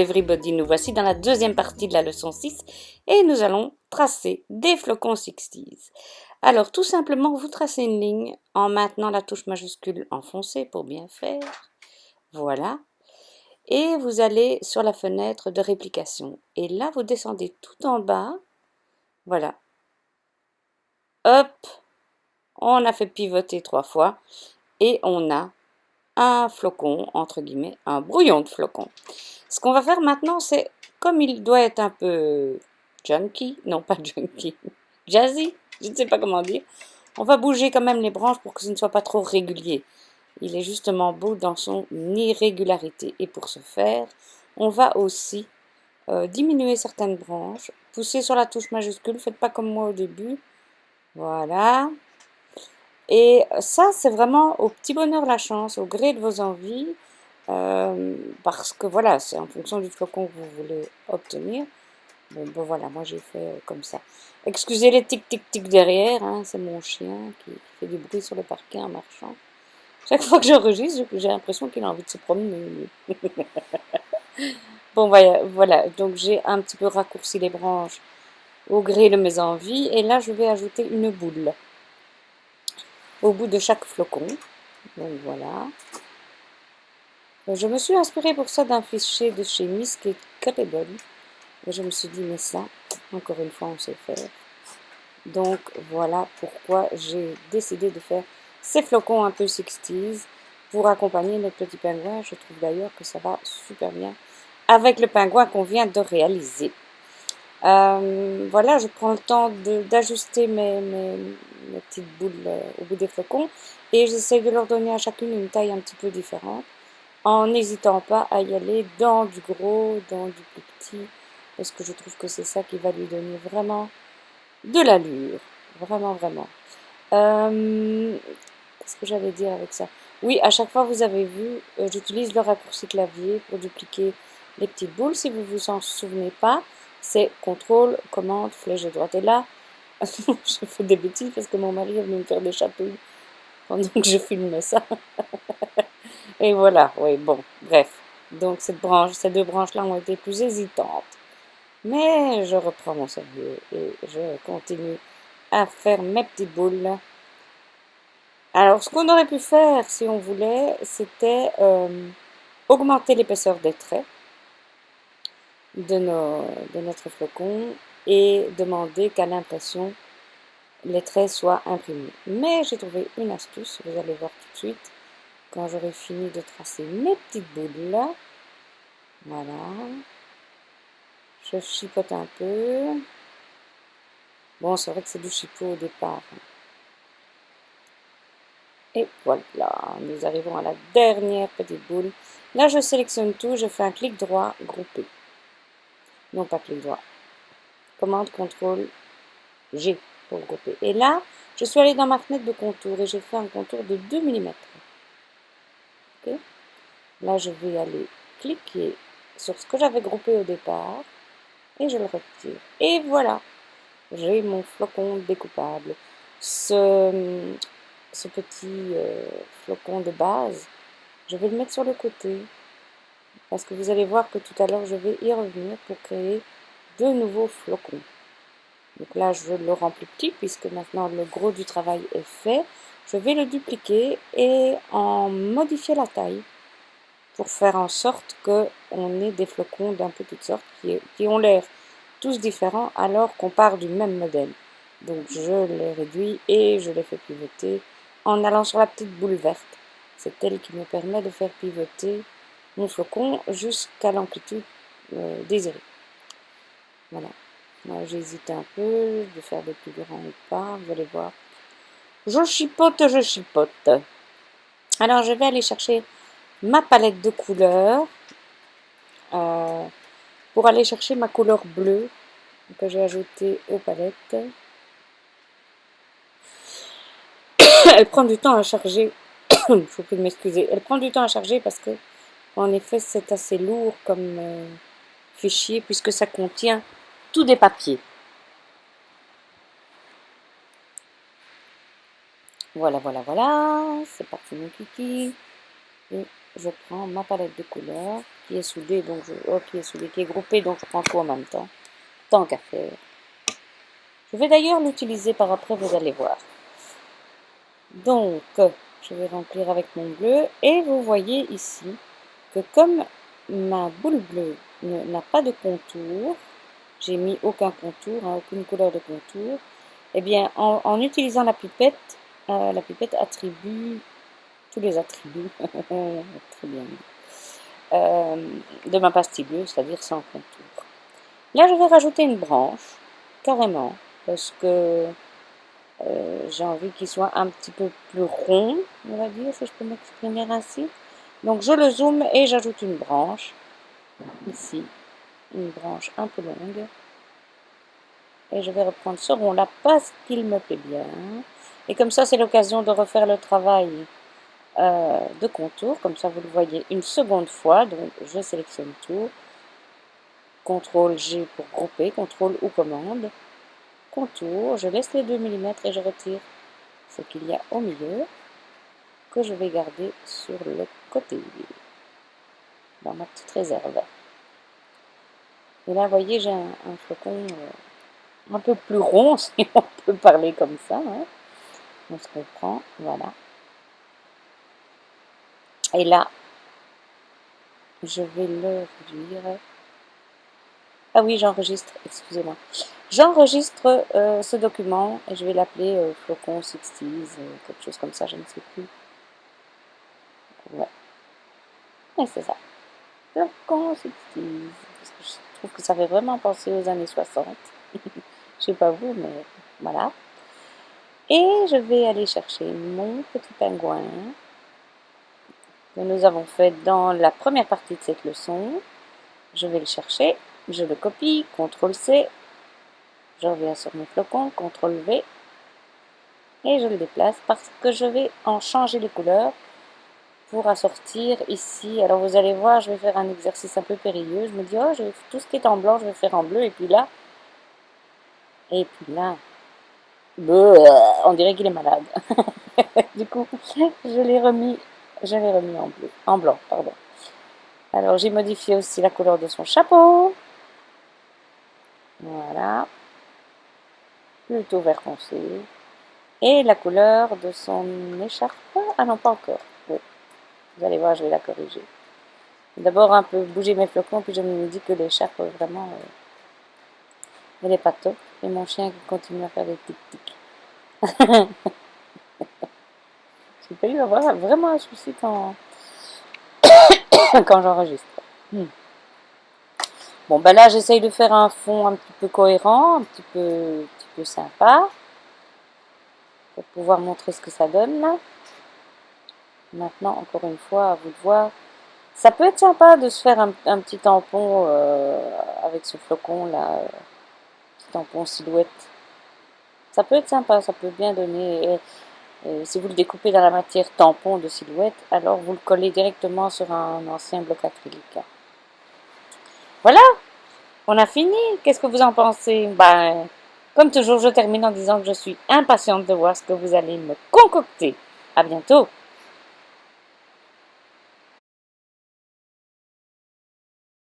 everybody, nous voici dans la deuxième partie de la leçon 6 et nous allons tracer des flocons 60s. Alors tout simplement, vous tracez une ligne en maintenant la touche majuscule enfoncée pour bien faire. Voilà. Et vous allez sur la fenêtre de réplication. Et là, vous descendez tout en bas. Voilà. Hop. On a fait pivoter 3 fois. Et on a un flocon, entre guillemets, un brouillon de flocon. Ce qu'on va faire maintenant, c'est, comme il doit être un peu junky, non pas junky, jazzy, je ne sais pas comment dire, on va bouger quand même les branches pour que ce ne soit pas trop régulier. Il est justement beau dans son irrégularité. Et pour ce faire, on va aussi diminuer certaines branches, pousser sur la touche majuscule, faites pas comme moi au début, voilà. Et ça, c'est vraiment au petit bonheur la chance, au gré de vos envies, parce que voilà, c'est en fonction du flocon que vous voulez obtenir. Bon voilà, moi j'ai fait comme ça. Excusez les tic-tic-tic derrière, hein, c'est mon chien qui fait du bruit sur le parquet en marchant. Chaque fois que j'enregistre, j'ai l'impression qu'il a envie de se promener. Bon voilà, donc j'ai un petit peu raccourci les branches au gré de mes envies, et là je vais ajouter une boule au bout de chaque flocon. Donc voilà. Je me suis inspirée pour ça d'un fichier de chez Miss Credible. Et je me suis dit, mais ça, encore une fois, on sait faire. Donc voilà pourquoi j'ai décidé de faire ces flocons un peu 60s pour accompagner notre petit pingouin. Je trouve d'ailleurs que ça va super bien avec le pingouin qu'on vient de réaliser. Voilà, je prends le temps d'ajuster mes petites boules au bout des flocons et j'essaie de leur donner à chacune une taille un petit peu différente en n'hésitant pas à y aller dans du gros, dans du plus petit, parce que je trouve que c'est ça qui va lui donner vraiment de l'allure. Vraiment, vraiment. Qu'est-ce que j'allais dire avec ça? Oui, à chaque fois, vous avez vu, j'utilise le raccourci clavier pour dupliquer les petites boules. Si vous ne vous en souvenez pas, c'est CTRL, commande, flèche de droite. Et là, je fais des bêtises parce que mon mari est venu me faire des chatouilles pendant que je filmais ça. Et voilà, oui, bon, bref. Donc ces deux branches-là ont été plus hésitantes. Mais je reprends mon sérieux et je continue à faire mes petites boules. Alors, ce qu'on aurait pu faire, si on voulait, c'était augmenter l'épaisseur des traits de notre flocon et demander qu'à l'impression, les traits soient imprimés. Mais j'ai trouvé une astuce, vous allez voir tout de suite, quand j'aurai fini de tracer mes petites boules là. Voilà. Je chipote un peu. Bon, c'est vrai que c'est du chipot au départ. Et voilà, nous arrivons à la dernière petite boule. Là, je sélectionne tout, je fais un clic droit, grouper. Non, pas clic droit. Commande, contrôle, G pour grouper. Et là, je suis allée dans ma fenêtre de contour et j'ai fait un contour de 2 mm. Okay. Là, je vais aller cliquer sur ce que j'avais groupé au départ et je le retire. Et voilà, j'ai mon flocon découpable. Ce petit flocon de base, je vais le mettre sur le côté parce que vous allez voir que tout à l'heure, je vais y revenir pour créer de nouveaux flocons. Donc là, je le rends plus petit puisque maintenant le gros du travail est fait. Je vais le dupliquer et en modifier la taille pour faire en sorte qu'on ait des flocons d'un peu toutes sortes qui ont l'air tous différents alors qu'on part du même modèle. Donc je les réduis et je les fais pivoter en allant sur la petite boule verte. C'est elle qui me permet de faire pivoter mon flocon jusqu'à l'amplitude désirée. Voilà. Moi, j'hésite un peu de faire des plus grands ou pas. Vous allez voir. Je chipote, je chipote. Alors, je vais aller chercher ma palette de couleurs pour aller chercher ma couleur bleue que j'ai ajoutée aux palettes. Elle prend du temps à charger. Il faut plus m'excuser. Elle prend du temps à charger parce que, en effet, c'est assez lourd comme fichier puisque ça contient tous des papiers. Voilà, voilà, voilà. C'est parti mon kiki. Et je prends ma palette de couleurs qui est soudée, donc qui est groupée, donc je prends tout en même temps, tant qu'à faire. Je vais d'ailleurs l'utiliser par après, vous allez voir. Donc, je vais remplir avec mon bleu et vous voyez ici que comme ma boule bleue n'a pas de contour, j'ai mis aucun contour, hein, aucune couleur de contour, et bien en utilisant la pipette attribue tous les attributs, très bien, de ma pastille bleue, c'est-à-dire sans contour. Là, je vais rajouter une branche, carrément, parce que j'ai envie qu'il soit un petit peu plus rond, on va dire, si je peux m'exprimer ainsi. Donc je le zoome et j'ajoute une branche, ici, une branche un peu longue. Et je vais reprendre ce rond-là parce qu'il me plaît bien. Et comme ça, c'est l'occasion de refaire le travail de contour. Comme ça, vous le voyez une seconde fois. Donc je sélectionne tout. CTRL G pour grouper, CTRL ou commande. Contour, je laisse les 2 mm et je retire ce qu'il y a au milieu, que je vais garder sur le côté, dans ma petite réserve. Et là, vous voyez, j'ai un flocon un peu plus rond, si on peut parler comme ça. Hein. On se comprend, voilà. Et là, je vais le réduire. Ah oui, j'enregistre, excusez-moi. J'enregistre ce document et je vais l'appeler flocon 60s, quelque chose comme ça, je ne sais plus. Ouais, et c'est ça. Flocon 60s. Parce que je trouve que ça fait vraiment penser aux années 60. Je sais pas vous, mais voilà. Et je vais aller chercher mon petit pingouin que nous avons fait dans la première partie de cette leçon. Je vais le chercher, je le copie, CTRL-C, je reviens sur mes flocons, CTRL-V, et je le déplace parce que je vais en changer les couleurs pour assortir ici. Alors vous allez voir, je vais faire un exercice un peu périlleux. Je me dis, oh, tout ce qui est en blanc, je vais faire en bleu, et puis là, on dirait qu'il est malade. Du coup, je l'ai remis en blanc, pardon. Alors j'ai modifié aussi la couleur de son chapeau. Voilà. Plutôt vert foncé. Et la couleur de son écharpe. Ah non, pas encore. Oui. Vous allez voir, je vais la corriger. D'abord un peu bouger mes flocons, puis je me dis que l'écharpe vraiment, elle n'est pas top. Et mon chien qui continue à faire des tic-tic. J'ai pas eu à avoir vraiment un souci quand j'enregistre. Bon, ben là, j'essaye de faire un fond un petit peu cohérent, un petit peu sympa, pour pouvoir montrer ce que ça donne, là. Maintenant, encore une fois, à vous de voir. Ça peut être sympa de se faire un petit tampon avec ce flocon, là, petit tampon silhouette. Ça peut être sympa, ça peut bien donner. Et si vous le découpez dans la matière tampon de silhouette, alors vous le collez directement sur un ancien bloc acrylique. Voilà! On a fini. Qu'est-ce que vous en pensez? Ben, comme toujours, je termine en disant que je suis impatiente de voir ce que vous allez me concocter. À bientôt!